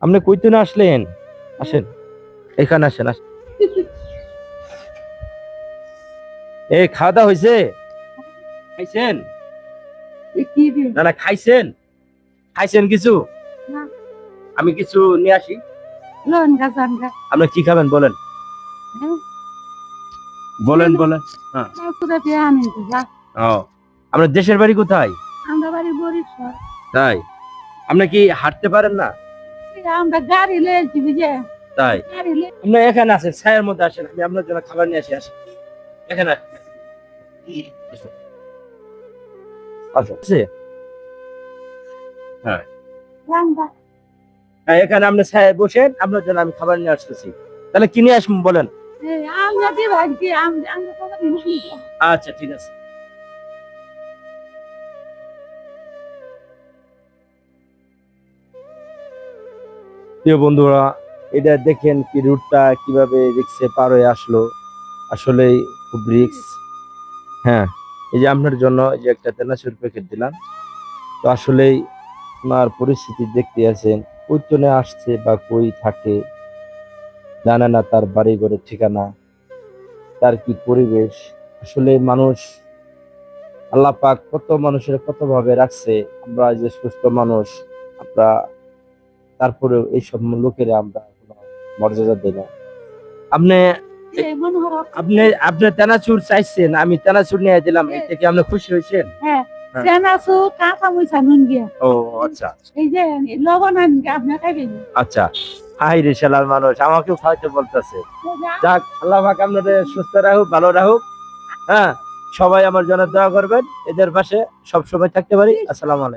আপনি কইতে না আসলেন? আসেন, এখানে আসেন, আসেন। খাওয়া দাওয়া হয়েছে? খাইছেন? না না, খাইছেন? খাইছেন কিছু? আমি কিছু নিয়ে আসি। আপনি কি খাবেন বলেন? বলেন বলেন। হ্যাঁ। ও, আপনার দেশের বাড়ি কোথায়? আমরা বাড়ি বরিশাল। তাই? আপনি কি হাঁটতে পারেন না? আমরা গাড়ি লয়েছি বুঝে, তাই? গাড়ি আপনি এখানে আসেন, ছায়ার মধ্যে আসেন, আমি আপনার জন্য খাবার নিয়ে আসি। আসেন এখানে, আসেন। আসো। আছে? হ্যাঁ আমরা হ্যাঁ, এখানে আপনি ছায়ায় বসেন, আপনার জন্য আমি খাবার নিয়ে আসতেছি। তাহলে কি নিয়ে আসবো বলেন? আমরা দি ভাগ্যে আমরা কোনো জিনিস নিব। আচ্ছা ঠিক আছে। প্রিয় বন্ধুরা, এটা দেখেন কি রুটটা কিভাবে রিক্সে পার হয়ে আসলো। আসলেই খুব রিক্স। হ্যাঁ, এই যে আপনার জন্য এই যে একটা তেনাচুর প্যাকেট দিলাম। তো আসলেই আপনার পরিস্থিতি দেখতে আছেন, কই চলে আসছে বা কই থাকে জানে না, তার বাড়ি ঘরের ঠিকানা, তার কি পরিবেশ। আসলে মানুষ, আল্লাহ পাক কত মানুষের কত ভাবে রাখছে। আমরা যে সুস্থ মানুষ, আমরা তারপরেও এইসব লোকের আমরা কোনো মর্যাদা দিই না। আপনি মনে হয় আপনি আপনি তেনাচুর চাইছেন, আমি তেনাচুর নিয়ে দিলাম, এতে কি আপনি খুশি হয়েছেন? হ্যাঁ, হ্যাঁ। চেনাচু কাঁচা মুইছা নুন গিয়া। ও আচ্ছা এই যে লবণ আন আপনি খাইবেন। আচ্ছা। হাই রে শালার মানুষ, আমাকেও খাইতে বলতেছে। যাক, আল্লাহ পাক আপনাদের সুস্থ রাখুক, ভালো রাখুক। হ্যাঁ, সবাই আমার জন্য দোয়া করবেন, এদের পাশে সব সময় থাকতে পারি। আসসালামু আলাইকুম।